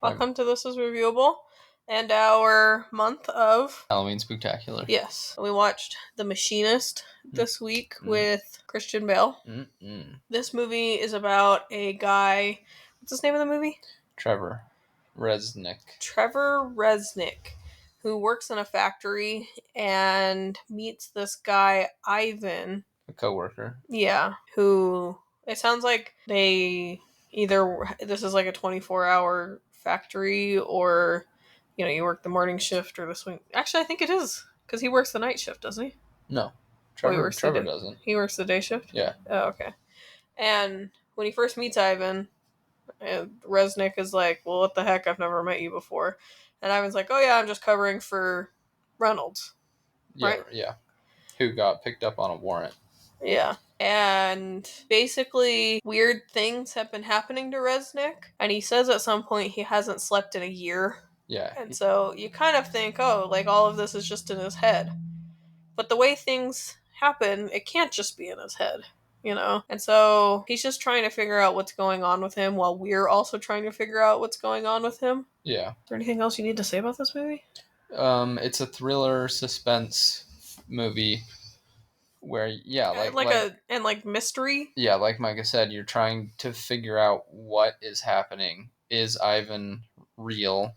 Welcome to This Is Reviewable and our month of Halloween Spooktacular. Yes. We watched The Machinest this week with Christian Bale. This movie is about a guy. What's his name of the movie? Trevor Resnick, who works in a factory and meets this guy, Ivan. a coworker. Yeah. Who, it sounds like they either, this is like a 24-hour factory, or you work the morning shift or the swing. Actually, I think it is, because he works the night shift, doesn't he? No, Trevor doesn't. He works the day shift? Yeah. Oh, okay. And when he first meets Ivan, Resnick is like, well, what the heck? I've never met you before. And Ivan's like, oh yeah, I'm just covering for Reynolds. Yeah, right? Yeah. Who got picked up on a warrant. Yeah. And basically, weird things have been happening to Resnick. And he says at some point he hasn't slept in a year. Yeah. And so you kind of think, oh, like all of this is just in his head. But the way things happen, it can't just be in his head, And so he's just trying to figure out what's going on with him while we're also trying to figure out what's going on with him. Yeah. Is there anything else you need to say about this movie? It's a thriller suspense movie where, like mystery. Yeah, like Micah said, you're trying to figure out what is happening. Is Ivan real?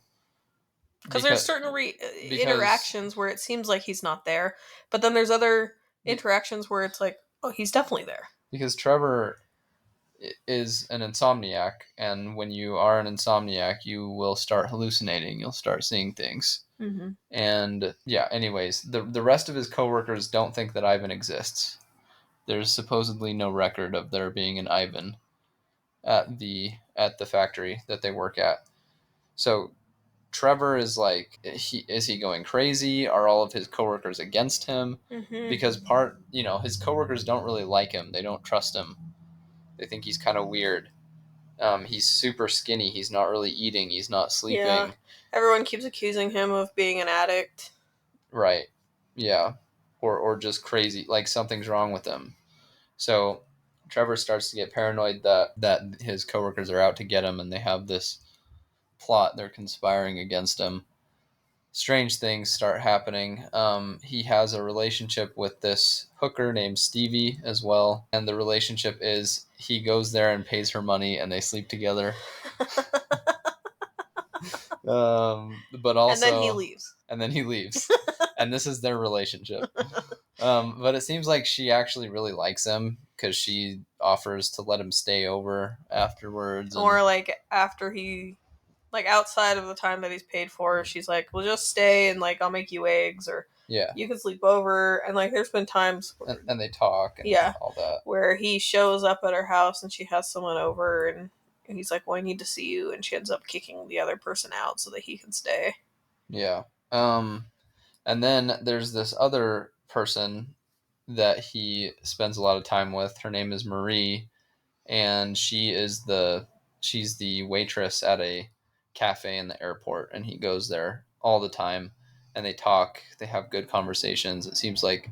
Because there's certain interactions where it seems like he's not there, but then there's other interactions where it's like, oh, he's definitely there. Because Trevor is an insomniac, and when you are an insomniac, you will start hallucinating. You'll start seeing things. Mm-hmm. And yeah, anyways, the rest of his coworkers don't think that Ivan exists. There's supposedly no record of there being an Ivan at the factory that they work at. So Trevor is like, is he going crazy? Are all of his coworkers against him? Mm-hmm. Because his coworkers don't really like him. They don't trust him. They think he's kind of weird. He's super skinny. He's not really eating. He's not sleeping. Yeah. Everyone keeps accusing him of being an addict. Right. Yeah. Or just crazy. Like something's wrong with him. So Trevor starts to get paranoid that his coworkers are out to get him, and they have this plot. They're conspiring against him. Strange things start happening. He has a relationship with this hooker named Stevie as well. And the relationship is he goes there and pays her money and they sleep together. But also... And then he leaves. And this is their relationship. But it seems like she actually really likes him because she offers to let him stay over afterwards. Or like after he... Like outside of the time that he's paid for, she's like, well, just stay and like I'll make you eggs, or you can sleep over. And like there's been times where, and they talk and all that, where he shows up at her house and she has someone over, and he's like, well, I need to see you, and she ends up kicking the other person out so that he can stay. And then there's this other person that he spends a lot of time with. Her name is Marie, and she's the waitress at a cafe in the airport, and he goes there all the time, and they talk. They have good conversations. It seems like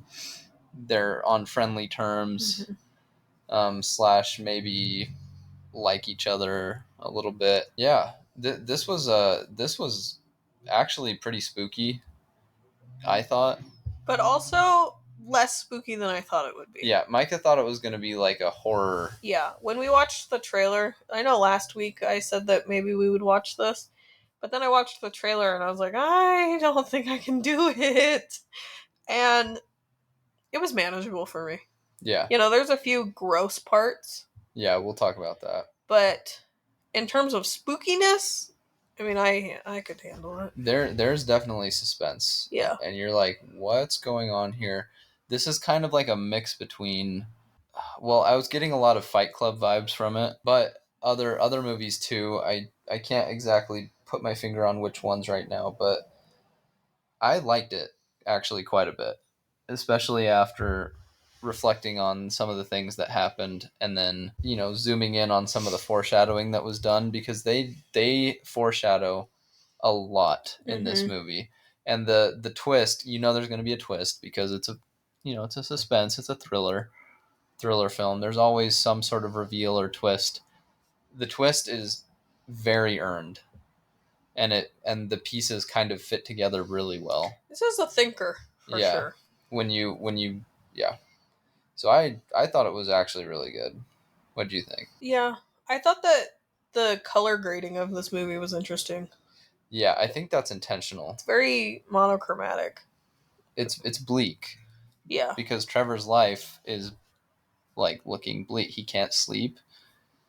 they're on friendly terms, / maybe like each other a little bit. Yeah, this was actually pretty spooky, I thought, but also less spooky than I thought it would be. Yeah, Micah thought it was going to be like a horror. Yeah, when we watched the trailer, I know last week I said that maybe we would watch this, but then I watched the trailer and I was like, I don't think I can do it. And it was manageable for me. Yeah. There's a few gross parts. Yeah, we'll talk about that. But in terms of spookiness, I mean, I could handle it. There's definitely suspense. Yeah. And you're like, what's going on here? This is kind of like a mix between... Well, I was getting a lot of Fight Club vibes from it, but other movies too. I can't exactly put my finger on which ones right now, but I liked it actually quite a bit, especially after reflecting on some of the things that happened and then, zooming in on some of the foreshadowing that was done, because they foreshadow a lot in this movie. And the twist, there's going to be a twist because it's it's a suspense, it's a thriller film. There's always some sort of reveal or twist. The twist is very earned. and the pieces kind of fit together really well. This is a thinker for Yeah, sure. when you yeah. So I thought it was actually really good. What do you think? Yeah, I thought that the color grading of this movie was interesting. Yeah, I think that's intentional. It's very monochromatic. It's bleak Yeah, because Trevor's life is like looking bleak. He can't sleep.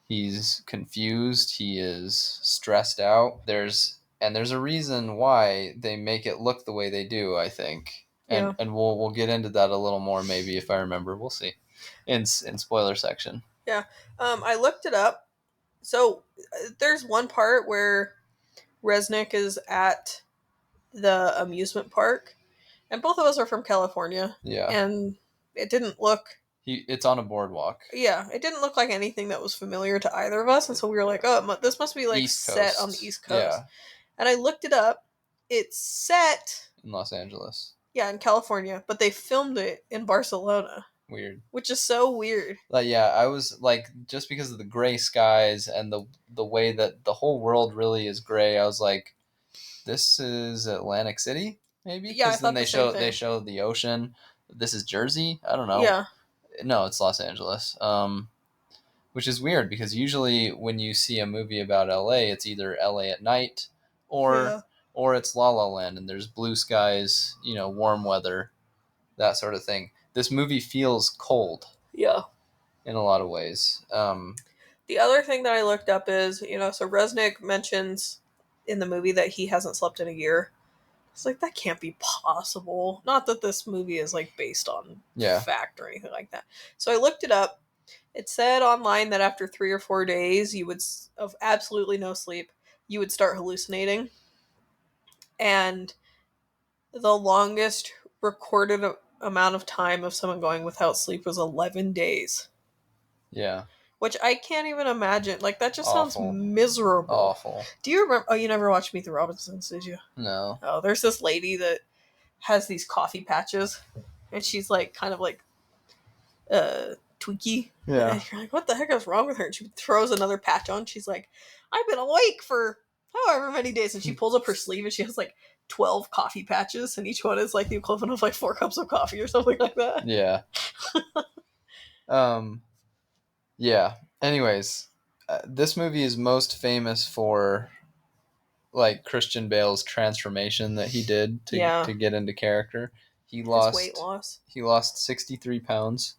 He's confused. He is stressed out. There's a reason why they make it look the way they do, I think. yeah, And we'll get into that a little more maybe if I remember. We'll see. In spoiler section. yeah. I looked it up. So there's one part where Resnick is at the amusement park, and both of us are from California, Yeah. and it didn't look. It's on a boardwalk. Yeah, it didn't look like anything that was familiar to either of us, and so we were like, "Oh, this must be like East set on the Coast. East Coast." Yeah. And I looked it up. It's set, In Los Angeles. yeah, in California, but they filmed it in Barcelona, Weird. which is so weird. Like yeah, I was like just because of the gray skies and the way that the whole world really is gray, I was like, this is Atlantic City, maybe Yeah, I because then thought the same they thing. show the ocean. This is Jersey. I don't know. Yeah, No, it's Los Angeles. Which is weird because usually when you see a movie about LA, it's either LA at night or yeah, or it's La La Land and there's blue skies, warm weather, that sort of thing. This movie feels cold yeah. in a lot of ways. The other thing that I looked up is, so Resnick mentions in the movie that he hasn't slept in a year. It's like that can't be possible. Not that this movie is like based on Yeah, fact or anything like that. So I looked it up. It said online that after 3 or 4 days, you would of absolutely no sleep, you would start hallucinating, and the longest recorded amount of time of someone going without sleep was 11 days, yeah, which I can't even imagine. Like that just sounds awful, miserable. awful. Do you remember? Oh, you never watched Meet the Robinsons, did you? No, Oh, there's this lady that has these coffee patches, and she's like kind of like tweaky. yeah, And you're like, what the heck is wrong with her? And she throws another patch on. She's like, I've been awake for however many days. And she pulls up her sleeve and she has like 12 coffee patches, and each one is like the equivalent of like 4 cups of coffee or something like that. yeah, um, yeah. Anyways, this movie is most famous for like Christian Bale's transformation that he did Yeah, to get into character. He his weight lost loss he lost 63 pounds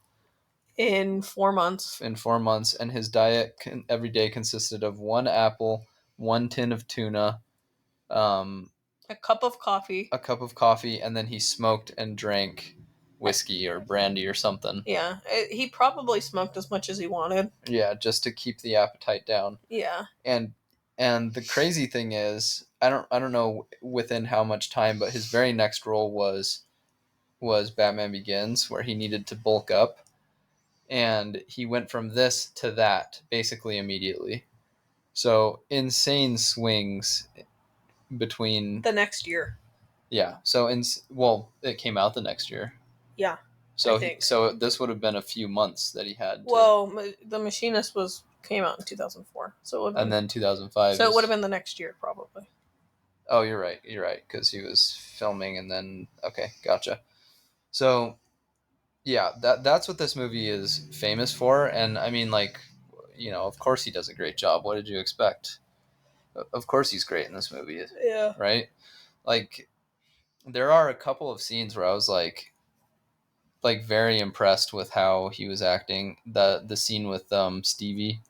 in 4 months. in 4 months, and his diet every day consisted of one apple, one tin of tuna, um, A cup of coffee. a cup of coffee, and then he smoked and drank whiskey or brandy or something. Yeah, he probably smoked as much as he wanted. Yeah, just to keep the appetite down. Yeah, And and the crazy thing is, I don't know within how much time, but his very next role was Batman Begins, where he needed to bulk up, and he went from this to that basically immediately. So insane swings between the next year. yeah. So well, it came out the next year. Yeah, I So think. this would have been a few months that he had to, Well, the Machinist came out in 2004, so it would have and been then 2005 so it would have is been the next year probably. oh you're right because he was filming and then okay gotcha. So yeah, that's what this movie is famous for, and I mean like of course he does a great job. What did you expect? Of course he's great in this movie, Yeah. right? Like there are a couple of scenes where I was like very impressed with how he was acting. The scene with Stevie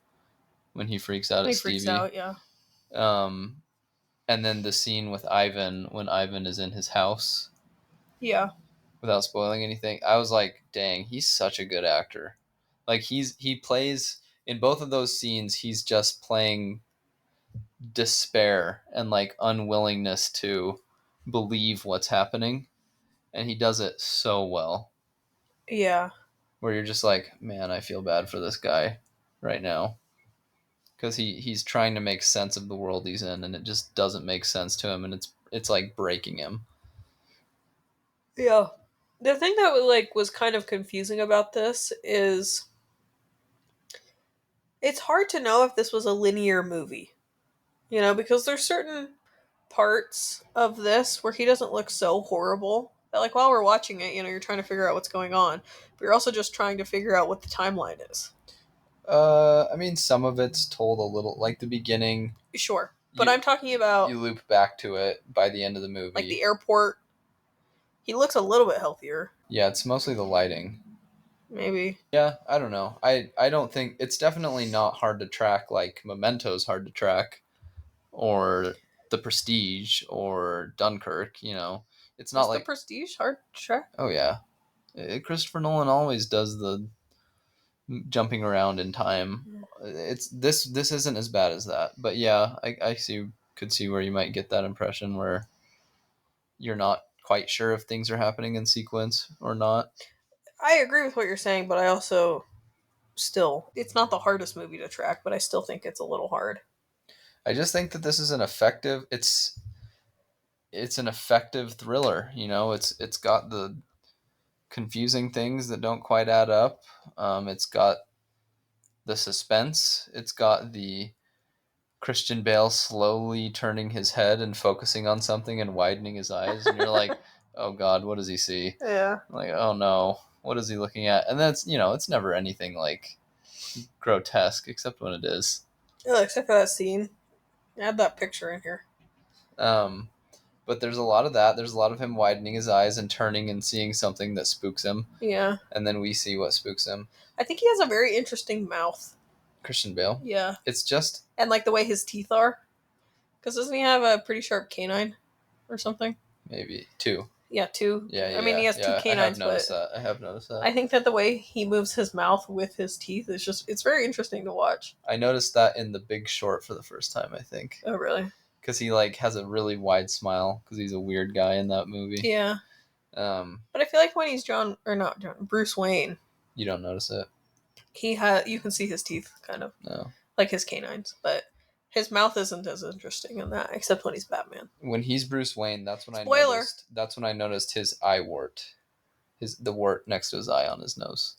when he freaks out at He freaks Stevie. out, yeah. Um and then the scene with Ivan when Ivan is in his house Yeah. without spoiling anything. I was like, dang, he's such a good actor. Like he plays in both of those scenes, he's just playing despair and like unwillingness to believe what's happening, and he does it so well. Yeah. Where you're just like, man, I feel bad for this guy right now because he's trying to make sense of the world he's in, and it just doesn't make sense to him, and it's like breaking him. Yeah. The thing that was kind of confusing about this is it's hard to know if this was a linear movie. Because there's certain parts of this where he doesn't look so horrible that, like, while we're watching it, you're trying to figure out what's going on, but you're also just trying to figure out what the timeline is. I mean, some of it's told a little, like the beginning. Sure, but You I'm talking about you loop back to it by the end of the like movie. the airport. He looks a little bit healthier, Yeah, it's mostly the lighting. maybe. Yeah, I don't know. I don't think it's definitely not hard to track like Memento's hard to track or The Prestige or Dunkirk, It's not Is the like Prestige hard to track? oh yeah. Christopher Nolan always does the jumping around in time. It's this isn't as bad as that. But yeah, I could see where you might get that impression where you're not quite sure if things are happening in sequence or not. I agree with what you're saying, but I also still, it's not the hardest movie to track, but I still think it's a little hard. I just think that this is an effective it's an effective thriller. It's got the confusing things that don't quite add up. It's got the suspense. It's got the Christian Bale slowly turning his head and focusing on something and widening his eyes, and you're like, "Oh God, what does he see?" Yeah. Like, "Oh no, what is he looking at?" And that's it's never anything like grotesque, except when it is. Yeah, except for that scene. Add that picture in here. Um, but there's a lot of that. There's a lot of him widening his eyes and turning and seeing something that spooks him, Yeah. and then we see what spooks him. I think he has a very interesting mouth. Christian Bale. Yeah. It's just And like the way his teeth are. Because doesn't he have a pretty sharp canine or something? maybe two. Yeah, two. Yeah, I mean, he has two yeah. I have canines, noticed but that. I have noticed that. I think that the way he moves his mouth with his teeth is just, it's very interesting to watch. I noticed that in The Big Short for the first time, I think. Oh, really? Because he like has a really wide smile because he's a weird guy in that movie. Yeah. But I feel like when he's Bruce Wayne, you don't notice it. you can see his teeth kind of No. like his canines, but his mouth isn't as interesting in that, except when he's Batman. When he's Bruce Wayne, that's when Spoiler. I noticed. That's when I noticed his eye wart, the wart next to his eye on his nose.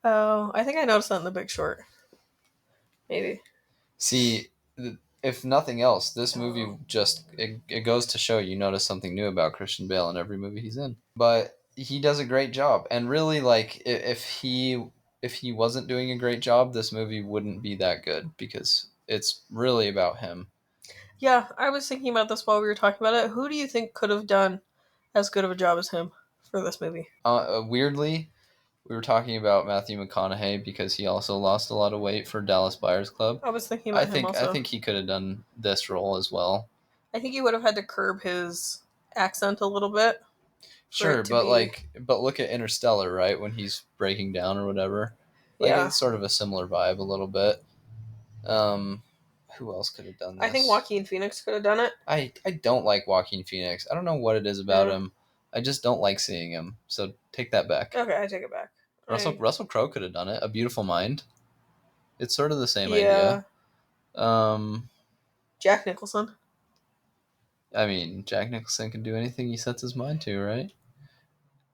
Oh, I think I noticed that in The Big Short. Maybe. See, if nothing else, this movie just it goes to show you notice something new about Christian Bale in every movie he's in. But he does a great job, and really, like if he wasn't doing a great job, this movie wouldn't be that good because it's really about him. Yeah, I was thinking about this while we were talking about it. Who do you think could have done as good of a job as him for this movie? Weirdly, we were talking about Matthew McConaughey because he also lost a lot of weight for Dallas Buyers Club. I was thinking about him also. I think he could have done this role as well. I think he would have had to curb his accent a little bit. Sure, but look at Interstellar, right? When he's breaking down or whatever. Like Yeah. it's sort of a similar vibe a little bit. Who else could have done this? I think Joaquin Phoenix could have done it. I don't like Joaquin Phoenix. I don't know what it is about him. I just don't like seeing him. So take that back. Okay, I take it back. Russell Crowe could have done it. A Beautiful Mind. It's sort of the same Yeah. idea. Jack Nicholson. I mean, Jack Nicholson can do anything he sets his mind to, right?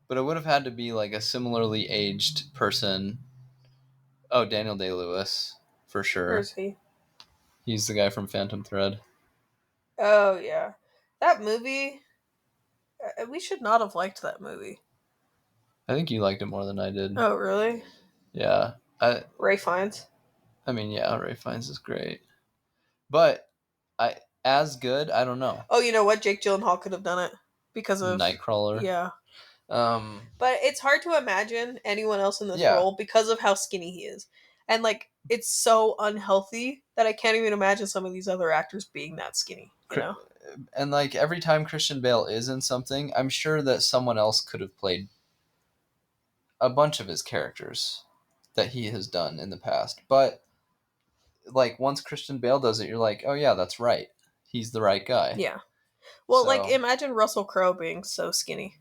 But it would have had to be like a similarly aged person. Oh, Daniel Day-Lewis, for sure. Where is he? He's the guy from Phantom Thread. Oh, yeah. That movie, we should not have liked that movie. I think you liked it more than I did. Oh, really? Yeah. Ray Fiennes. I mean, yeah, Ray Fiennes is great. But as good, I don't know. Oh, you know what? Jake Gyllenhaal could have done it because of Nightcrawler. Yeah. But it's hard to imagine anyone else in this role because of how skinny he is. And like it's so unhealthy that I can't even imagine some of these other actors being that skinny, you know? And like every time Christian Bale is in something, I'm sure that someone else could have played a bunch of his characters that he has done in the past. But like once Christian Bale does it, you're like, "Oh yeah, that's right. He's the right guy." Yeah. Well, like imagine Russell Crowe being so skinny.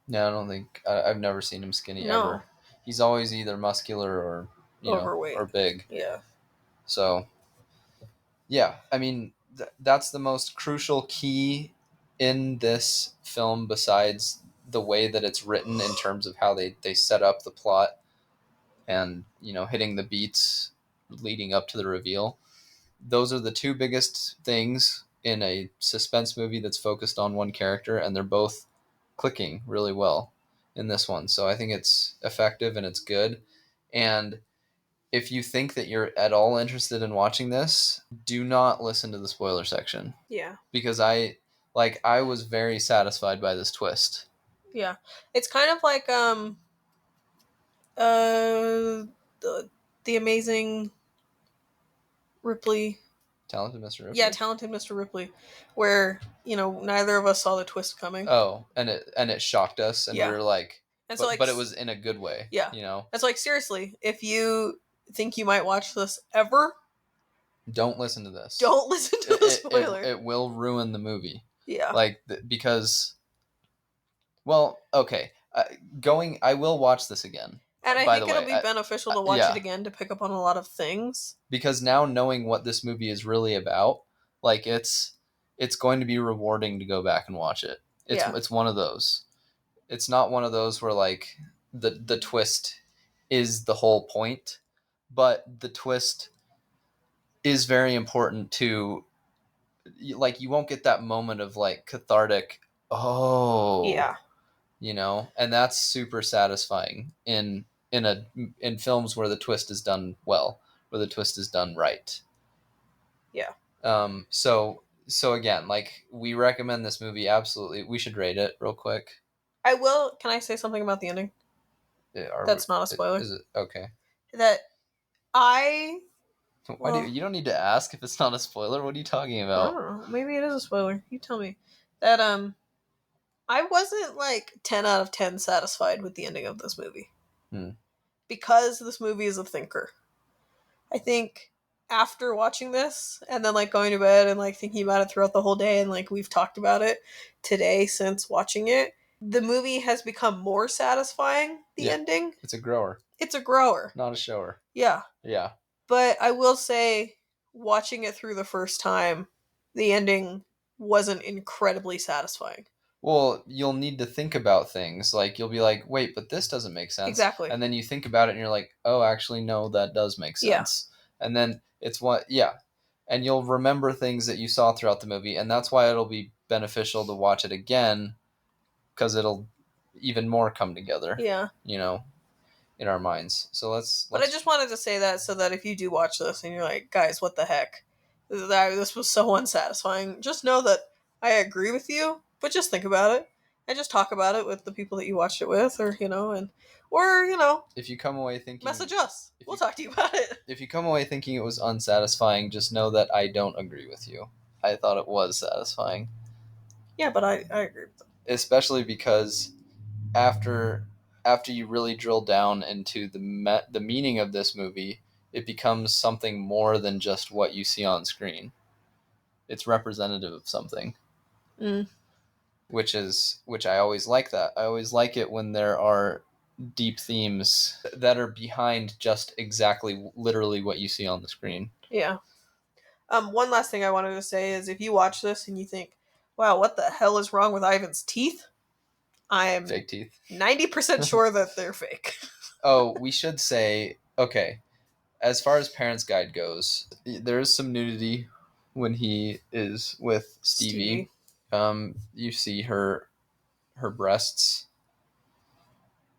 No, I don't think I've never seen him skinny ever. He's always either muscular or overweight or big. Yeah. So, yeah, I mean that's the most crucial key in this film besides the way that it's written in terms of how they set up the plot and hitting the beats leading up to the reveal. Those are the two biggest things in a suspense movie that's focused on one character, and they're both clicking really well in this one. So I think it's effective and it's good. And if you think that you're at all interested in watching this, do not listen to the spoiler section. Yeah. Because I was very satisfied by this twist. Yeah. It's kind of like the amazing Ripley. Talented Mr. Ripley? Yeah, Talented Mr. Ripley, where, neither of us saw the twist coming. Oh, and it shocked us, and we were like, and so, but it was in a good way. Yeah. It's like, seriously, if you think you might watch this ever, don't listen to this. Don't listen to the spoiler. It will ruin the movie. Yeah. Like, because, well, okay. I will watch this again. And I think it'll be beneficial to watch it again to pick up on a lot of things. Because now knowing what this movie is really about, like, it's going to be rewarding to go back and watch it. It's one of those. It's not one of those where, like, the twist is the whole point, but the twist is very important to, like, you won't get that moment of, like, cathartic, Yeah. And that's super satisfying in films where the twist is done well, where the twist is done right. Yeah. So again, like, we recommend this movie. Absolutely. We should rate it real quick. I will. Can I say something about the ending? That's not a spoiler. Is it? Okay. That I... Why you don't need to ask if it's not a spoiler. What are you talking about? I don't know. Maybe it is a spoiler. You tell me. That, I wasn't, like, 10 out of 10 satisfied with the ending of this movie. Because this movie is a thinker. I think after watching this, and then, like, going to bed and, like, thinking about it throughout the whole day, and, like, we've talked about it today since watching it, the movie has become more satisfying, the ending. It's a grower. It's a grower. Not a shower. Yeah. Yeah. But I will say, watching it through the first time, the ending wasn't incredibly satisfying. Well, you'll need to think about things. Like, you'll be like, wait, but this doesn't make sense. Exactly. And then you think about it and you're like, oh, actually, no, that does make sense. Yeah. And then it's and you'll remember things that you saw throughout the movie. And that's why it'll be beneficial to watch it again, because it'll even more come together. Yeah. In our minds. So let's. But I just wanted to say that so that if you do watch this and you're like, guys, what the heck? This was so unsatisfying. Just know that I agree with you, but just think about it. And just talk about it with the people that you watched it with, or, if you come away thinking... message us. We'll talk to you about it. If you come away thinking it was unsatisfying, just know that I don't agree with you. I thought it was satisfying. Yeah, but I agree with them. Especially because after you really drill down into the meaning of this movie, it becomes something more than just what you see on screen. It's representative of something. Which I always like that. I always like it when there are deep themes that are behind just exactly literally what you see on the screen. Yeah. One last thing I wanted to say is, if you watch this and you think, wow, what the hell is wrong with Ivan's teeth? I'm fake teeth. 90% sure that they're fake. Oh, we should say, okay, as far as Parents' Guide goes, there is some nudity when he is with Stevie. You see her breasts.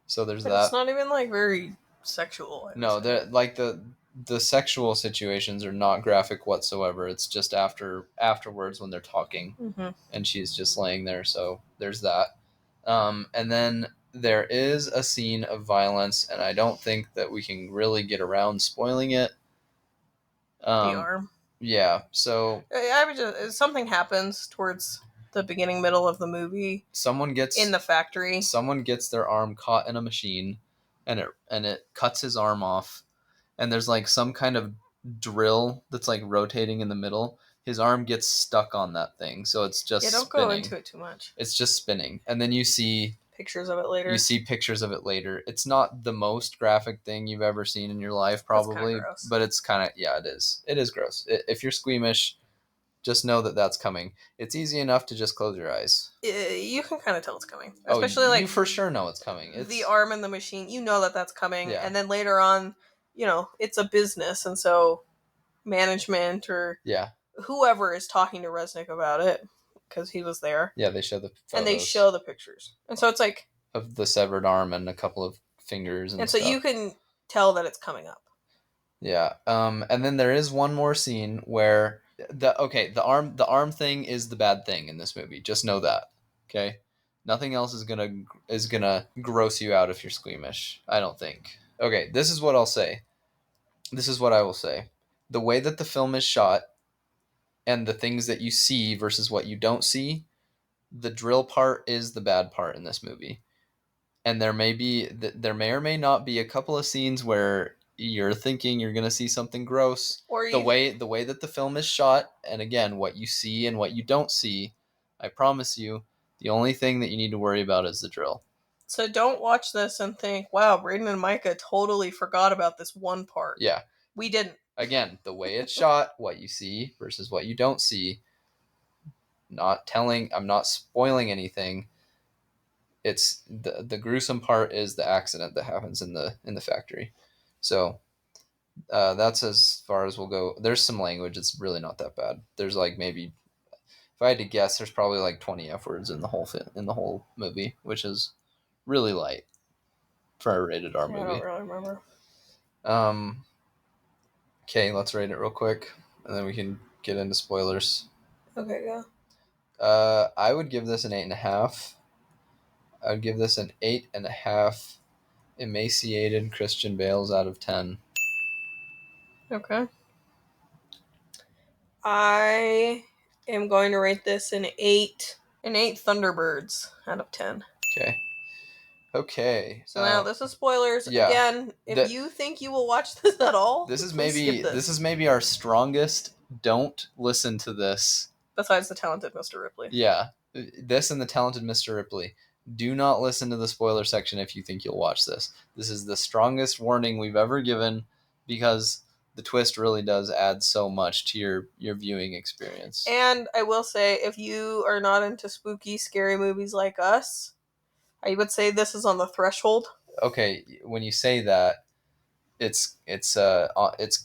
So there's that. It's not even, like, very sexual. No, like the sexual situations are not graphic whatsoever. It's just afterwards when they're talking, and she's just laying there. So there's that. And then there is a scene of violence, and I don't think that we can really get around spoiling it. The arm. Yeah. So something happens towards the beginning, middle of the movie. Someone gets in the factory. Someone gets their arm caught in a machine, and it cuts his arm off. And there's, like, some kind of drill that's, like, rotating in the middle. His arm gets stuck on that thing, so it's just don't spinning. go into it too much. It's just spinning, and then you see pictures of it later. It's not the most graphic thing you've ever seen in your life, probably, but it's kind of it is. It is gross. If you're squeamish, just know that that's coming. It's easy enough to just close your eyes. You can kind of tell it's coming, especially you for sure know it's coming. It's the arm in the machine. You know that's coming, and then later on, it's a business, and so management or whoever is talking to Resnick about it, because he was there, Yeah, they show the and they photos show the pictures. And so it's like, of the severed arm and a couple of fingers and and so stuff. you can tell that it's coming up. Yeah. And then there is one more scene where the arm thing is the bad thing in this movie. Just know that. Okay? Nothing else is gonna gross you out if you're squeamish. I don't think. Okay, this is what I'll say. This is what I will say. The way that the film is shot and the things that you see versus what you don't see, the drill part is the bad part in this movie. And there may or may not be a couple of scenes where you're thinking you're going to see something gross. Or The way that the film is shot, and again, what you see and what you don't see, I promise you, the only thing that you need to worry about is the drill. So don't watch this and think, wow, Braden and Micah totally forgot about this one part. Yeah. We didn't. Again, the way it's shot, what you see versus what you don't see. I'm not spoiling anything. It's the gruesome part is the accident that happens in the factory. So that's as far as we'll go. There's some language. It's really not that bad. There's like maybe, if I had to guess, there's probably like 20 F words in the whole movie, which is really light for a rated R I don't movie. really remember. Okay, let's rate it real quick, and then we can get into spoilers. Okay, go. I would give this an 8.5. I would give this an 8.5 emaciated Christian Bales out of 10. Okay. I am going to rate this an 8 Thunderbirds out of 10. Okay. Okay. So now this is spoilers. Yeah. Again, if you think you will watch this at all, this is please skip this is maybe our strongest. Don't listen to this. Besides the talented Mr. Ripley. Yeah. This and the talented Mr. Ripley. Do not listen to the spoiler section if you think you'll watch this. This is the strongest warning we've ever given because the twist really does add so much to your viewing experience. And I will say, if you are not into spooky, scary movies like us, I would say this is on the threshold. Okay, when you say that, it's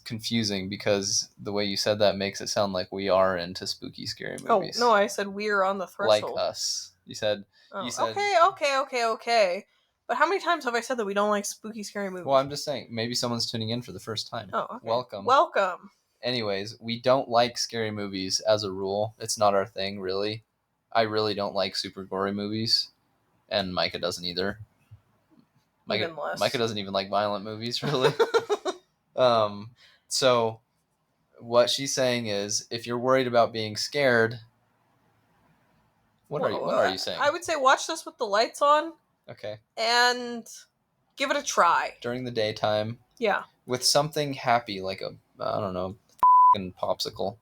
confusing because the way you said that makes it sound like we are into spooky, scary movies. Oh no, I said we're on the threshold. Like us. You said. Okay. But how many times have I said that we don't like spooky, scary movies? Well, I'm just saying, maybe someone's tuning in for the first time. Oh, okay. Welcome. Anyways, we don't like scary movies as a rule. It's not our thing, really. I really don't like super gory movies, and Micah doesn't either. Micah doesn't even like violent movies, really. So what she's saying is, if you're worried about being scared, what are you saying? I would say watch this with the lights on. Okay. And give it a try during the daytime. Yeah. With something happy like I don't know, popsicle.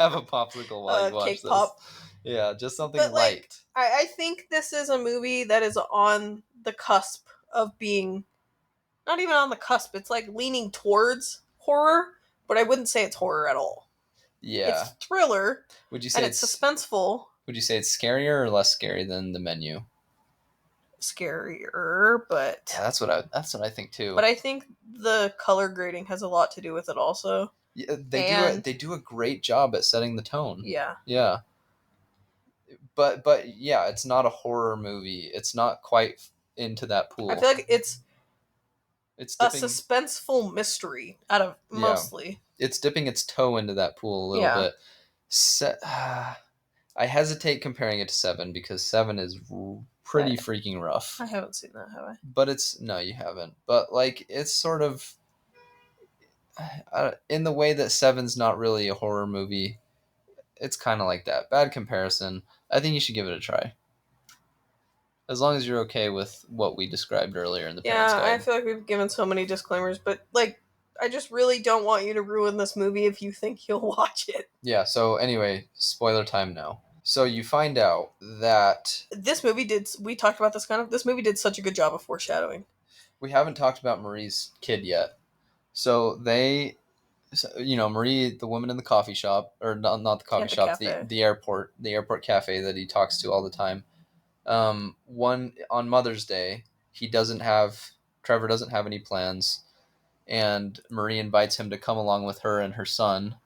Have a popsicle while you watch cake this. Pop. Yeah, just something light. I think this is a movie that is on the cusp of being, not even on the cusp, it's like leaning towards horror, but I wouldn't say it's horror at all. Yeah. It's thriller. Would you say it's suspenseful? Would you say it's scarier or less scary than The Menu? Scarier, but yeah, that's what I think too. But I think the color grading has a lot to do with it also. Yeah, they do a great job at setting the tone. Yeah. Yeah. But yeah, it's not a horror movie. It's not quite into that pool. I feel like it's dipping, a suspenseful mystery out of mostly. It's dipping its toe into that pool a little bit. I hesitate comparing it to 7 because 7 is pretty freaking rough. I haven't seen that, have I? But no, you haven't. But like, it's sort of in the way that 7's not really a horror movie. It's kind of like that. Bad comparison. I think you should give it a try. As long as you're okay with what we described earlier in the Parents Guide. I feel like we've given so many disclaimers, but like, I just really don't want you to ruin this movie if you think you'll watch it. Yeah, so anyway, spoiler time now. So you find out that this movie did such a good job of foreshadowing. We haven't talked about Marie's kid yet. So Marie, the woman in the coffee shop, or not the coffee shop, the airport cafe that he talks to all the time. On Mother's Day, Trevor doesn't have any plans, and Marie invites him to come along with her and her son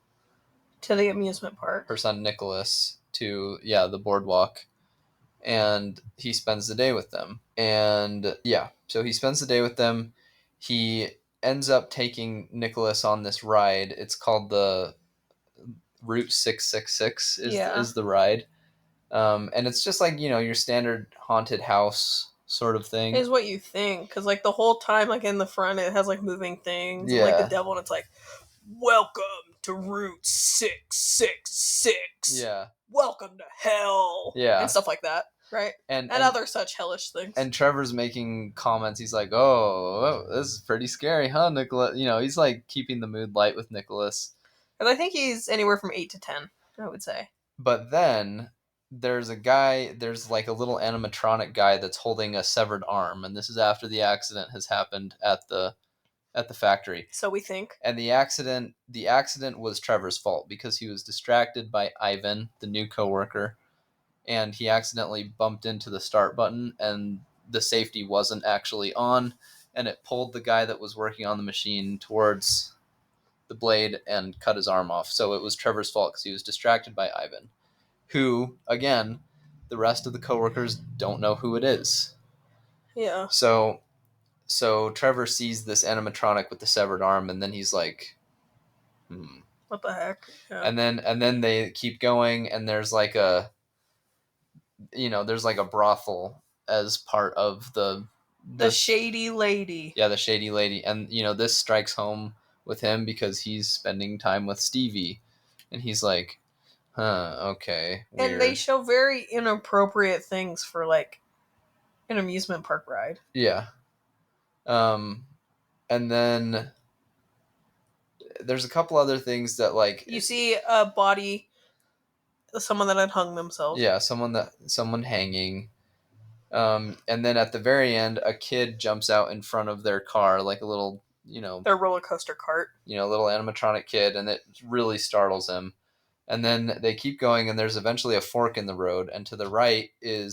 To the amusement park. her son Nicholas to the boardwalk, and he spends the day with them. And so he spends the day with them. He ends up taking Nicholas on this ride. It's called the Route 666 is the ride. And it's just like, your standard haunted house sort of thing. Is what you think, because like the whole time, like in the front, it has like moving things and like the Yeah. devil, and it's like, "Welcome to Route 666. Yeah. Welcome to hell." Yeah. And stuff like that, right? And other such hellish things. And Trevor's making comments. He's like, "Oh, this is pretty scary, huh, Nicholas?" He's like keeping the mood light with Nicholas. And I think he's anywhere from 8 to 10, I would say. But then there's like a little animatronic guy that's holding a severed arm, and this is after the accident has happened at the factory. So we think. And the accident was Trevor's fault because he was distracted by Ivan, the new coworker, and he accidentally bumped into the start button, and the safety wasn't actually on, and it pulled the guy that was working on the machine towards the blade and cut his arm off. So it was Trevor's fault because he was distracted by Ivan, who, again, the rest of the coworkers don't know who it is. Yeah. So Trevor sees this animatronic with the severed arm, and then he's like, what the heck? Yeah. And then they keep going, and there's like a brothel as part of the shady lady. Yeah, the shady lady. And this strikes home with him because he's spending time with Stevie, and he's like, okay, weird. And they show very inappropriate things for like an amusement park ride. Yeah. And then there's a couple other things that, like, you see a body, someone that had hung themselves. Yeah, someone hanging. And then at the very end, a kid jumps out in front of their car, like a little, their roller coaster cart. Little animatronic kid, and it really startles him. And then they keep going, and there's eventually a fork in the road, and to the right it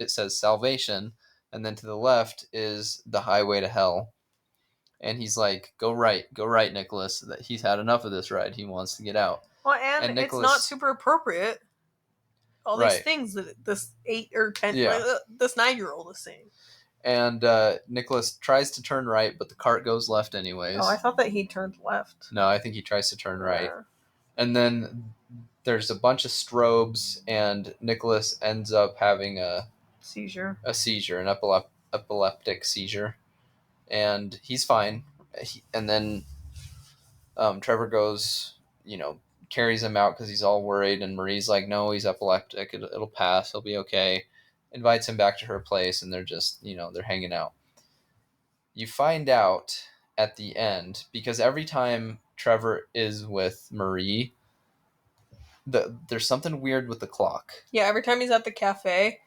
says salvation, and then to the left is the highway to hell. And he's like, go right, Nicholas. That he's had enough of this ride. He wants to get out. Well, and Nicholas, it's not super appropriate. All these things that this 8 or 10, this 9-year-old is saying. And Nicholas tries to turn right, but the cart goes left anyways. Oh, I thought that he turned left. No, I think he tries to turn right. And then there's a bunch of strobes, and Nicholas ends up having a seizure, an epileptic seizure. And he's fine. And then Trevor goes, carries him out because he's all worried. And Marie's like, no, he's epileptic. It'll pass. He'll be okay. Invites him back to her place, and they're just, they're hanging out. You find out at the end, because every time Trevor is with Marie, there's something weird with the clock. Yeah, every time he's at the cafe,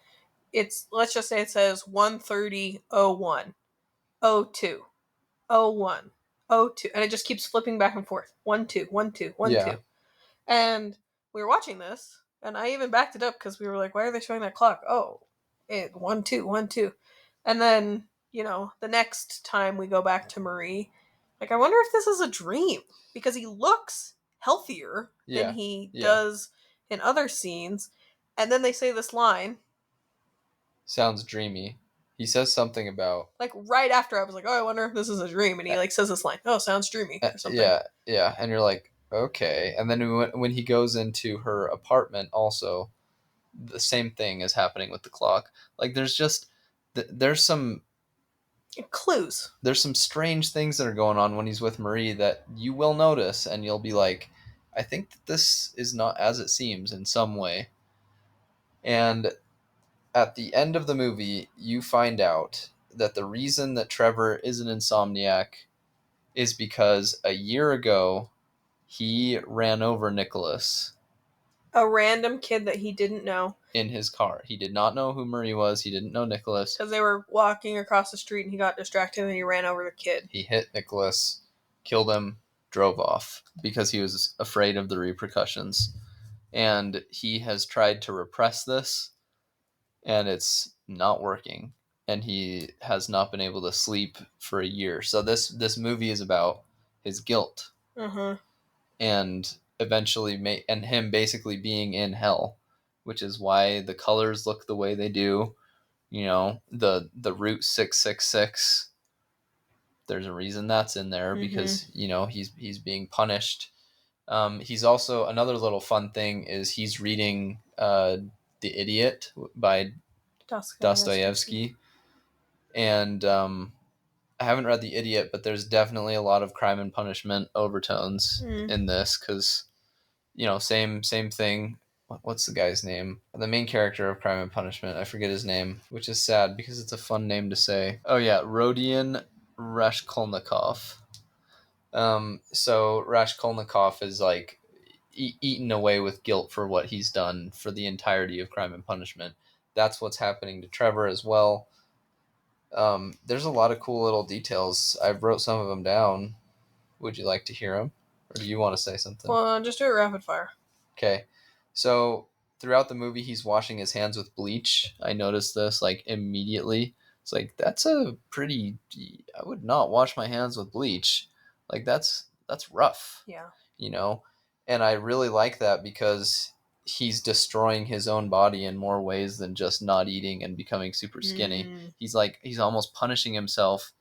let's just say it says 1:30:01, 02, 01, 02, and it just keeps flipping back and forth. 1 2 1 2 1 2. And we were watching this, and I even backed it up because we were like, why are they showing that clock? Oh, 1 2 1 2. And then, the next time we go back to Marie, like, I wonder if this is a dream, because he looks healthier than he does in other scenes. And then they say this line. Sounds dreamy. He says something about, like, right after I was like, oh, I wonder if this is a dream. And he like says this line, oh, sounds dreamy or something. Yeah. And you're like, okay. And then when he goes into her apartment, also the same thing is happening with the clock. Like, there's just there's some clues. There's some strange things that are going on when he's with Marie that you will notice, and you'll be like, I think that this is not as it seems in some way. And at the end of the movie, you find out that the reason that Trevor is an insomniac is because a year ago he ran over Nicholas. A random kid that he didn't know. In his car. He did not know who Marie was. He didn't know Nicholas. Because they were walking across the street and he got distracted and he ran over the kid. He hit Nicholas, killed him, drove off because he was afraid of the repercussions. And he has tried to repress this, and it's not working. And he has not been able to sleep for a year. So this movie is about his guilt. Uh-huh. And eventually and him basically being in hell, which is why the colors look the way they do. You know, the root 666. There's a reason that's in there Mm-hmm. because he's being punished. He's also another little fun thing is he's reading The Idiot by Dostoevsky. Dostoevsky, and I haven't read The Idiot, but there's definitely a lot of Crime and Punishment overtones Mm. in this because same thing. What's the guy's name? The main character of Crime and Punishment. I forget his name, which is sad because it's a fun name to say. Oh yeah, Rodion Raskolnikov. So Raskolnikov is like eaten away with guilt for what he's done for the entirety of Crime and Punishment. That's what's happening to Trevor as well. There's a lot of cool little details. I wrote some of them down. Would you like to hear them, or do you want to say something? Well, just do it rapid fire. Okay, so throughout the movie, he's washing his hands with bleach. I noticed this like immediately. It's like that's a pretty. I would not wash my hands with bleach. Like that's rough, Yeah. you know. And I really like that because he's destroying his own body in more ways than just not eating and becoming super skinny. Mm. He's almost punishing himself,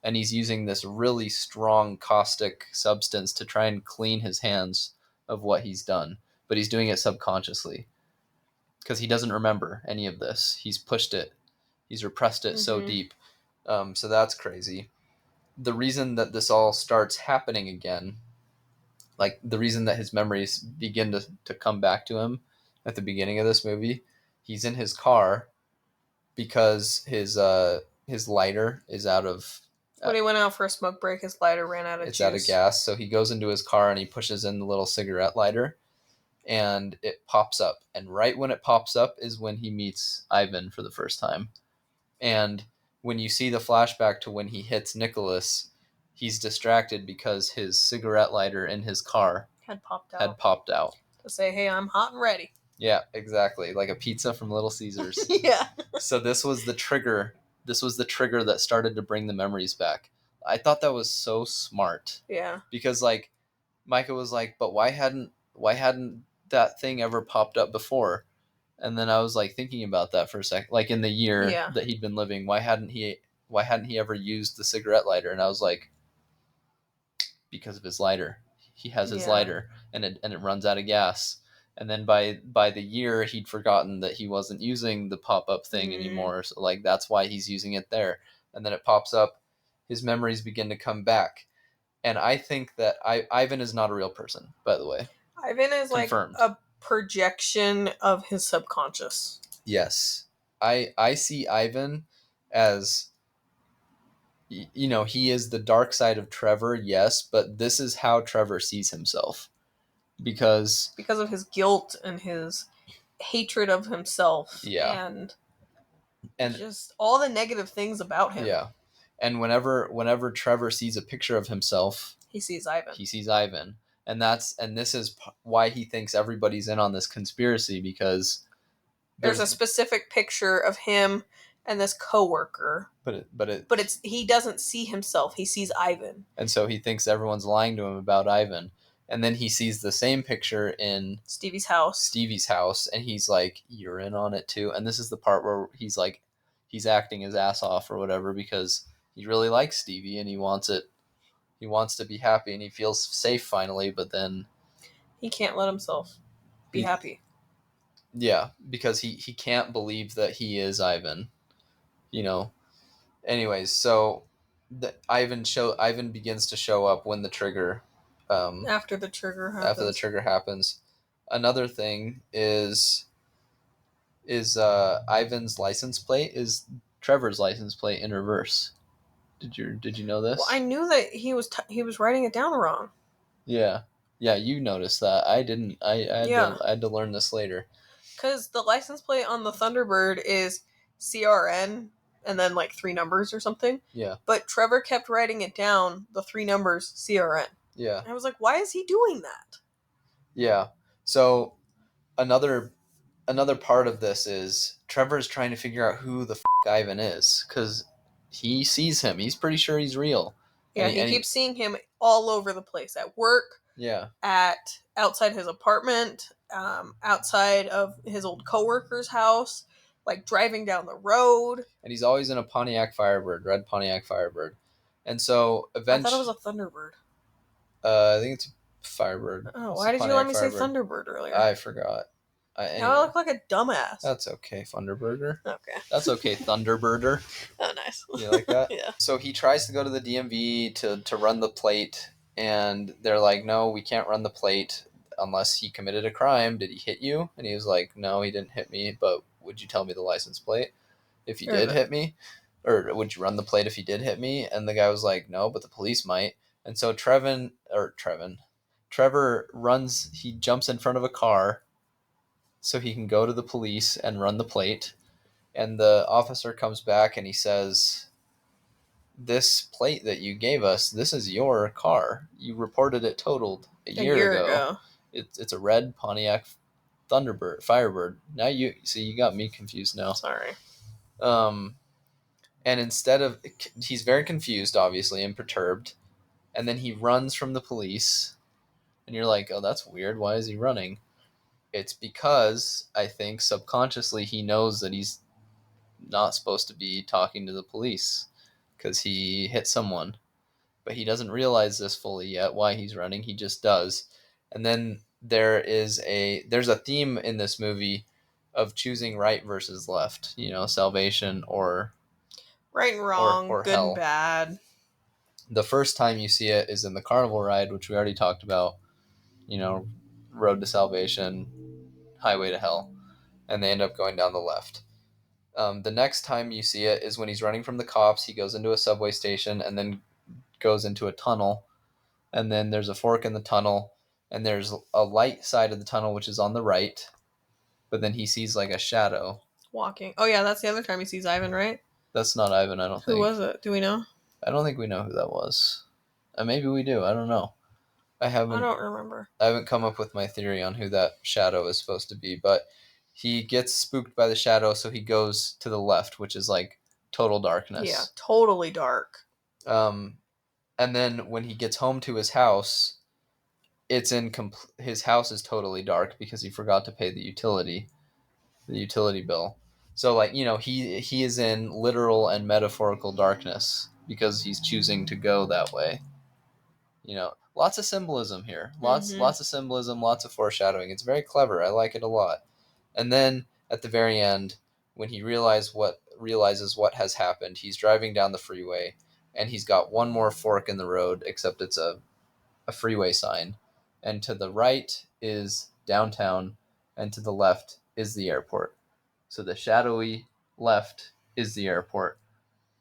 and he's using this really strong caustic substance to try and clean his hands of what he's done, but he's doing it subconsciously because he doesn't remember any of this. He's pushed it, he's repressed it so Mm-hmm. deep. So that's crazy. The reason that this all starts happening again, like the reason that his memories begin to come back to him at the beginning of this movie, he's in his car because his lighter is out of When he went out for a smoke break, his lighter ran out of it's juice. out of gas. So he goes into his car and he pushes in the little cigarette lighter, and it pops up. And right when it pops up is when he meets Ivan for the first time. And when you see the flashback to when he hits Nicholas, he's distracted because his cigarette lighter in his car Had popped had out popped out. to say, "Hey, I'm hot and ready." Yeah, exactly. Like a pizza from Little Caesars. Yeah. So this was the trigger. This was the trigger that started to bring the memories back. I thought that was so smart Yeah. because like Micah was like, "But why hadn't that thing ever popped up before?" And then I was like thinking about that for a second. Like in the year Yeah. that he'd been living, why hadn't he ever used the cigarette lighter? And I was like, because of his lighter. He has his Yeah. lighter, and it runs out of gas. And then by the year, he'd forgotten that he wasn't using the pop up thing anymore. So like that's why he's using it there. And then it pops up. His memories begin to come back. And I think that Ivan is not a real person, by the way. Ivan is like Confirmed. a projection of his subconscious. Yes. I see Ivan as he is the dark side of Trevor, yes, but this is how Trevor sees himself. Because of his guilt and his hatred of himself, yeah. And just all the negative things about him. yeah. And whenever Trevor sees a picture of himself, He sees Ivan. he sees Ivan. And this is why he thinks everybody's in on this conspiracy, because There's a specific picture of him and this coworker, but he doesn't see himself. He sees Ivan. And so he thinks everyone's lying to him about Ivan. And then he sees the same picture in Stevie's house. And he's like, "You're in on it too." And this is the part where he's like, he's acting his ass off or whatever because he really likes Stevie and he wants it. He wants to be happy and he feels safe finally, but then he can't let himself be happy. Yeah, because he can't believe that he is Ivan. Anyways, so Ivan begins to show up when the trigger After the trigger happens. Another thing is Ivan's license plate is Trevor's license plate in reverse. Did you know this? Well, I knew that he was writing it down wrong. Yeah, you noticed that. I didn't. I had to learn this later. Because the license plate on the Thunderbird is CRN and then like 3 numbers or something. Yeah. But Trevor kept writing it down, the 3 numbers CRN. Yeah. And I was like, why is he doing that? Yeah. So another part of this is Trevor's trying to figure out who the Ivan is because he sees him. He's pretty sure he's real. Yeah, he keeps seeing him all over the place, at work, Yeah. outside his apartment, outside of his old coworker's house, like driving down the road. And he's always in a Pontiac Firebird, red Pontiac Firebird. And so I thought it was eventually, a Thunderbird. I think it's a Firebird. Oh, It's why a did you let Pontiac me say Firebird. Thunderbird earlier? I forgot. Now I Anyway, look like a dumbass. that's okay, Thunderbirder. Okay. That's okay, Thunderbirder. Oh, nice. You like that? Yeah. So he tries to go to the DMV to run the plate, and they're like, no, we can't run the plate unless he committed a crime. Did he hit you? And he was like, no, he didn't hit me, but would you tell me the license plate if he did hit me? Or would you run the plate if he did hit me? And the guy was like, no, but the police might. And so Trevor runs, he jumps in front of a car so he can go to the police and run the plate. And the officer comes back and he says, this plate that you gave us, this is your car. You reported it totaled a year ago. It's a red Pontiac Firebird. Now you see, you got me confused now. Sorry. And instead of, he's very confused, obviously, and perturbed. And then he runs from the police. And you're like, oh, that's weird. Why is he running? It's because I think subconsciously he knows that he's not supposed to be talking to the police because he hit someone. But he doesn't realize this fully yet, why he's running. He just does. And then there's a theme in this movie of choosing right versus left, salvation or right and wrong, or good hell. and bad. The first time you see it is in the carnival ride, which we already talked about, road to salvation, highway to hell, and they end up going down the left. The next time you see it is when he's running from the cops. He goes into a subway station and then goes into a tunnel, and then there's a fork in the tunnel, and there's a light side of the tunnel which is on the right, but then he sees like a shadow walking. Oh yeah, that's the other time he sees Ivan, right? That's not Ivan, I don't think. Who was it? Do we know? I don't think we know who that was. Maybe we do. I don't know. I don't remember. I haven't come up with my theory on who that shadow is supposed to be, but he gets spooked by the shadow, so he goes to the left, which is like total darkness. Yeah, totally dark. And then when he gets home to his house, his house is totally dark because he forgot to pay the utility bill. So he is in literal and metaphorical darkness because he's choosing to go that way. Lots of symbolism here. Lots of symbolism, lots of foreshadowing. It's very clever. I like it a lot. And then at the very end, when he realizes what has happened, he's driving down the freeway and he's got one more fork in the road, except it's a freeway sign. And to the right is downtown, and to the left is the airport. So the shadowy left is the airport.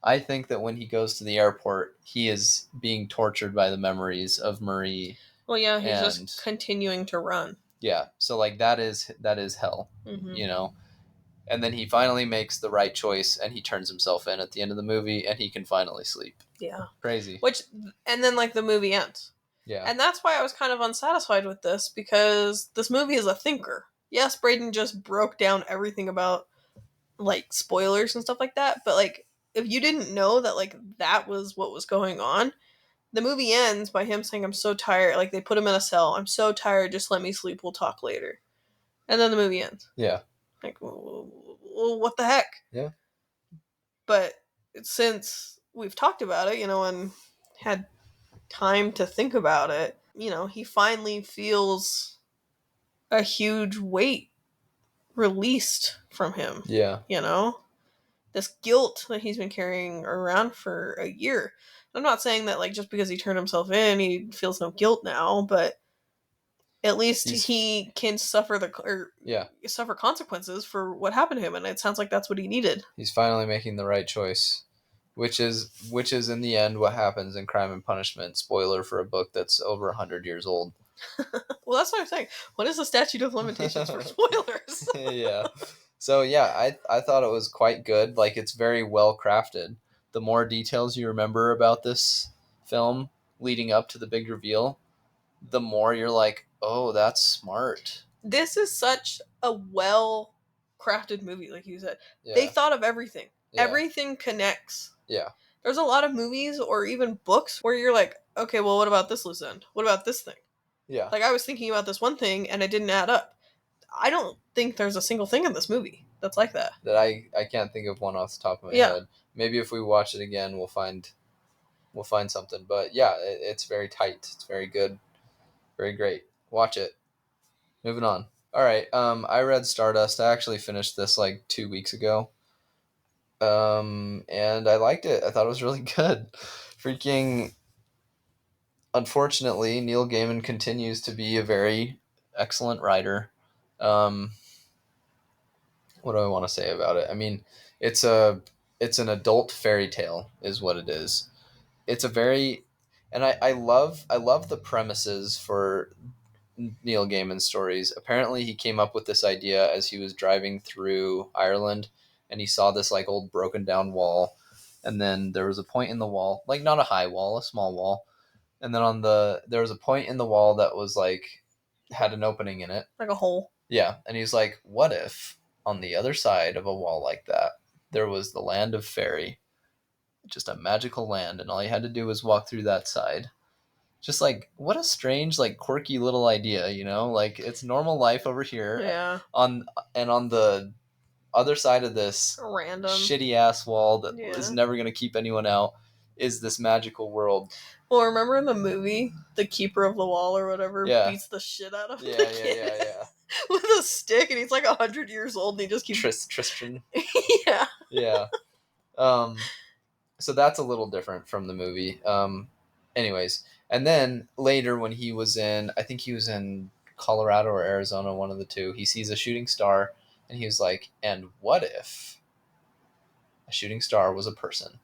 I think that when he goes to the airport, he is being tortured by the memories of Marie. Well, yeah, he's just continuing to run. Yeah, so that is hell, And then he finally makes the right choice, and he turns himself in at the end of the movie, and he can finally sleep. Yeah, crazy. And then the movie ends. Yeah, and that's why I was kind of unsatisfied with this, because this movie is a thinker. Yes, Braden just broke down everything about spoilers and stuff like that, but if you didn't know that that was what was going on, the movie ends by him saying, I'm so tired. They put him in a cell. I'm so tired. Just let me sleep. We'll talk later. And then the movie ends. Yeah. Well, what the heck? Yeah. But since we've talked about it, and had time to think about it, he finally feels a huge weight released from him. Yeah. This guilt that he's been carrying around for a year. I'm not saying that just because he turned himself in, he feels no guilt now, but at least he can suffer suffer consequences for what happened to him, and it sounds like that's what he needed. He's finally making the right choice, which is in the end what happens in Crime and Punishment. Spoiler for a book that's over 100 years old. Well, that's what I'm saying. What is the statute of limitations for spoilers? Yeah. So yeah, I thought it was quite good. It's very well crafted. The more details you remember about this film leading up to the big reveal, the more you're like, oh, that's smart. This is such a well crafted movie, like you said. Yeah. They thought of everything. Yeah. Everything connects. Yeah. There's a lot of movies or even books where you're like, okay, well, what about this loose end? What about this thing? Yeah. Like, I was thinking about this one thing and it didn't add up. I don't think there's a single thing in this movie that's like that. That I can't think of one off the top of my Yeah. head. Maybe if we watch it again, we'll find something. But yeah, it's very tight. It's very good. Very great. Watch it. Moving on. All right. I read Stardust. I actually finished this like 2 weeks ago. And I liked it. I thought it was really good. Freaking. Unfortunately, Neil Gaiman continues to be a very excellent writer. Um, what do I want to say about it? I mean, it's a it's an adult fairy tale, is what it is. It's a very, and I love the premises for Neil Gaiman's stories. Apparently, he came up with this idea as he was driving through Ireland, and he saw this like old broken down wall, and then there was a point in the wall, like not a high wall, a small wall, and then there was a point in the wall that was like had an opening in it. Like a hole. Yeah, and he's like, what if on the other side of a wall like that there was the land of fairy, just a magical land, and all you had to do was walk through that side. Just like what a strange, like quirky little idea, you know? Like it's normal life over here Yeah. on the other side of this Random. shitty ass wall that is Yeah. never gonna keep anyone out is this magical world. Well, remember in the movie, the keeper of the wall or whatever Yeah. beats the shit out of Yeah, the yeah, kid yeah. with a stick, and he's like 100 years old, and he just keeps. Tristan. Yeah. Yeah. So that's a little different from the movie. Anyways, and then later when he was in, I think he was in Colorado or Arizona, one of the two, he sees a shooting star, and he was like, and what if a shooting star was a person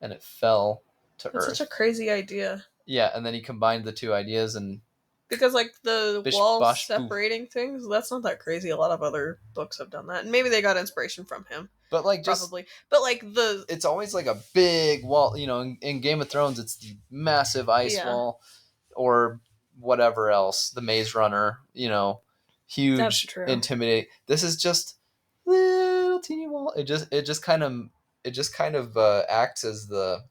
and it fell to That's Earth? such a crazy idea. Yeah, and then he combined the two ideas and Because, like, the bish wall bosh boo. separating things, that's not that crazy. A lot of other books have done that. And maybe they got inspiration from him. But like just Probably. But, like, it's always like a big wall, you know, in Game of Thrones it's the massive ice wall, or whatever else, the Maze Runner, you know, huge, intimidate. This is just little teeny wall. It just kind of acts as the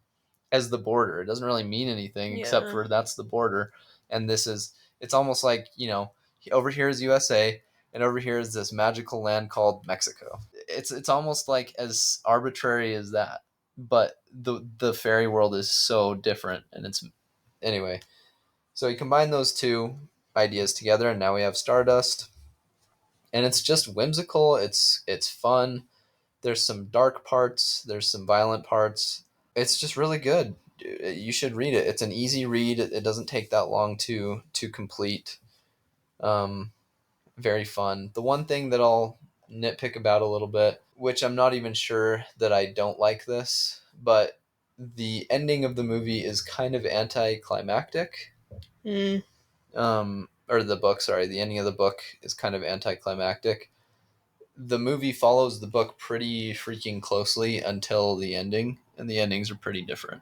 border. It doesn't really mean anything except for that's the border. And it's almost like, you know, over here is USA and over here is this magical land called Mexico. It's almost like as arbitrary as that. But the fairy world is so different, and it's anyway. So he combined those two ideas together, and now we have Stardust. And it's just whimsical. It's fun. There's some dark parts. There's some violent parts. It's just really good. You should read it. It's an easy read. It doesn't take that long to complete. Um, Very fun. The one thing that I'll nitpick about a little bit, which I'm not even sure that I don't like this, but the ending of the movie is kind of anticlimactic. Mm. Or the book, sorry, the ending of the book is kind of anticlimactic. The movie follows the book pretty freaking closely until the ending, and the endings are pretty different.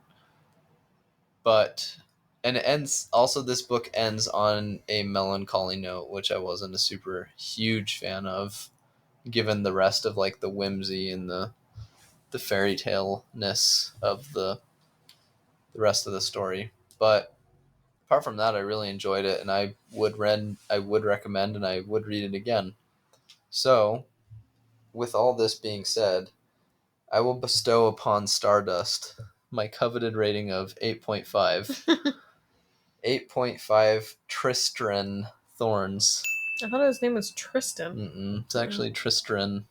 But and it ends also, this book ends on a melancholy note, which I wasn't a super huge fan of, given the rest of like the whimsy and the fairy tale ness of the rest of the story. But apart from that, I really enjoyed it, and I would recommend, and I would read it again. So, with all this being said, I will bestow upon Stardust my coveted rating of 8.5. 8.5 Tristran Thorns. I thought his name was Tristan. It's actually Tristran,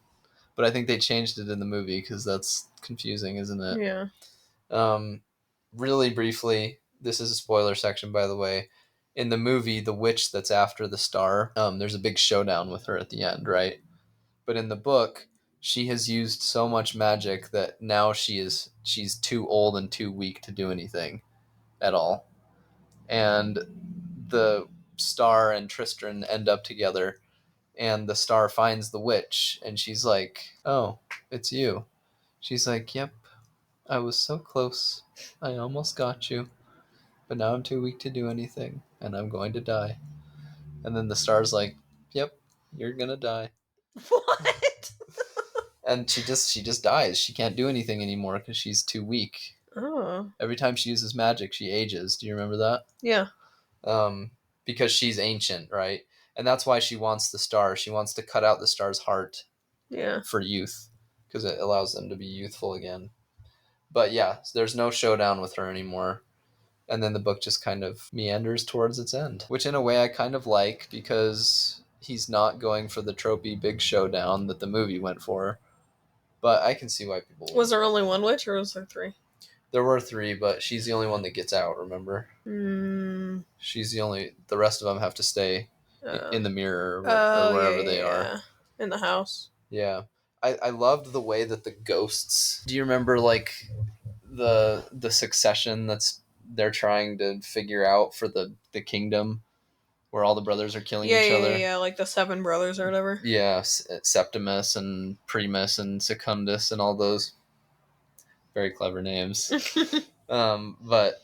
but I think they changed it in the movie because that's confusing, isn't it? Yeah. Really briefly, this is a spoiler section, by the way. In the movie, the witch that's after the star, there's a big showdown with her at the end, right? But in the book, she has used so much magic that now she's too old and too weak to do anything at all. And the star and Tristran end up together, and the star finds the witch, and she's like, "Oh, it's you." She's like, "Yep, I was so close. I almost got you. But now I'm too weak to do anything, and I'm going to die." And then the star's like, "Yep, you're gonna die." What? And she just dies. She can't do anything anymore because she's too weak. Oh. Every time she uses magic, she ages. Do you remember that? Yeah. Um, because she's ancient, right? And that's why she wants the star. She wants to cut out the star's heart Yeah. for youth because it allows them to be youthful again. But yeah, there's no showdown with her anymore. And then the book just kind of meanders towards its end, which in a way I kind of like because he's not going for the tropey big showdown that the movie went for. But I can see why people Was there like only it. one witch, or was there three? There were three, but she's the only one that gets out, remember? Mm, She's the only. The rest of them have to stay uh, in the mirror or oh, yeah, wherever yeah, they are. yeah. In the house. Yeah. I loved the way that the ghosts. Do you remember, like, the succession that's they're trying to figure out for the kingdom where all the brothers are killing Yeah, each yeah, yeah, other? yeah. Like the seven brothers or whatever. Yeah, Septimus and Primus and Secundus and all those very clever names. But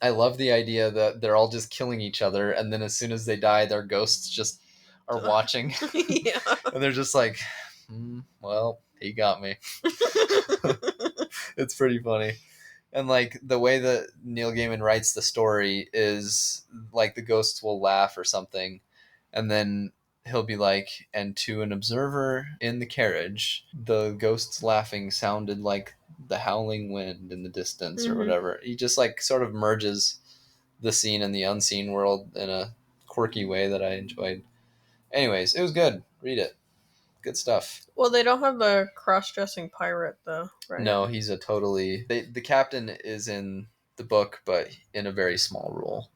I love the idea that they're all just killing each other, and then as soon as they die, their ghosts just are watching, Yeah. and they're just like, "Well, he got me." It's pretty funny. And like the way that Neil Gaiman writes the story is like the ghosts will laugh or something, and then he'll be like, and to an observer in the carriage, the ghosts laughing sounded like the howling wind in the distance or whatever. He just like sort of merges the seen and the unseen world in a quirky way that I enjoyed. Anyways, it was good. Read it. Good stuff. Well, they don't have the cross-dressing pirate though, right? No, he's a totally. The captain is in the book, but in a very small role.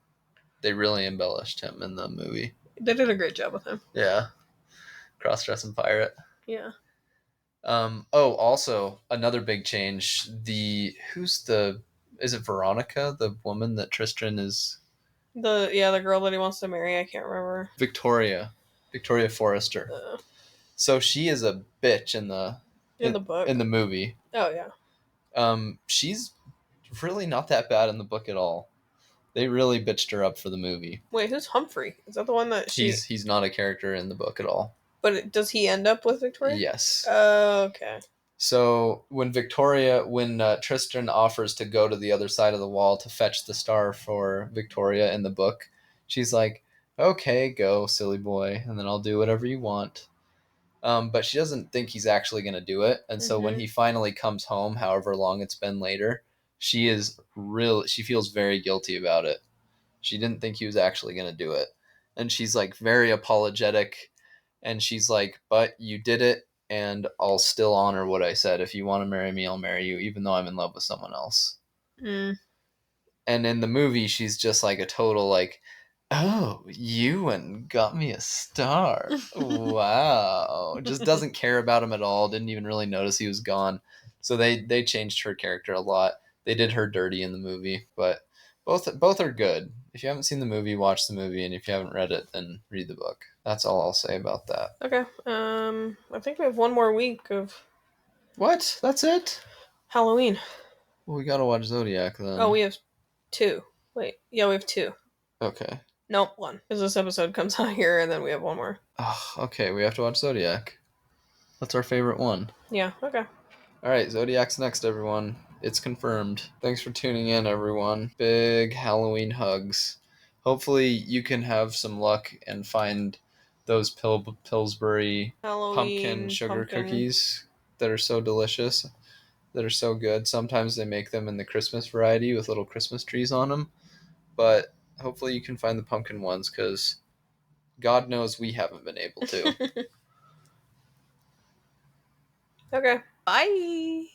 They really embellished him in the movie. They did a great job with him. Yeah, cross-dressing pirate. Yeah. Oh, also another big change. Who's the? Is it Veronica, the woman that Tristan is? The girl that he wants to marry, I can't remember. Victoria Forrester. Uh, So she is a bitch in the in the book. in the movie. Oh yeah. She's really not that bad in the book at all. They really bitched her up for the movie. Wait, who's Humphrey? Is that the one that she? He's not a character in the book at all. But does he end up with Victoria? Yes. Oh, okay. So when Tristan offers to go to the other side of the wall to fetch the star for Victoria in the book, she's like, "Okay, go, silly boy, and then I'll do whatever you want." But she doesn't think he's actually going to do it, and so when he finally comes home, however long it's been later, she feels very guilty about it. She didn't think he was actually going to do it, and she's like very apologetic, and she's like, "But you did it, and I'll still honor what I said. If you want to marry me, I'll marry you, even though I'm in love with someone else." Mm. And in the movie, she's just like a total like, "Oh, you went and got me a star. Wow." Just doesn't care about him at all. Didn't even really notice he was gone. So they changed her character a lot. They did her dirty in the movie, but both are good. If you haven't seen the movie, watch the movie, and if you haven't read it, then read the book. That's all I'll say about that. Okay. I think we have one more week of What? That's it? Halloween. Well, we gotta watch Zodiac then. Oh, we have two. Wait, yeah, we have two. Okay. Nope, one. Because this episode comes out here, and then we have one more. Oh, okay, we have to watch Zodiac. That's our favorite one. Yeah. Okay. All right, Zodiac's next, everyone. It's confirmed. Thanks for tuning in, everyone. Big Halloween hugs. Hopefully, you can have some luck and find those Pillsbury Halloween pumpkin sugar cookies that are so delicious, that are so good. Sometimes they make them in the Christmas variety with little Christmas trees on them, but hopefully, you can find the pumpkin ones because God knows we haven't been able to. Okay. Bye.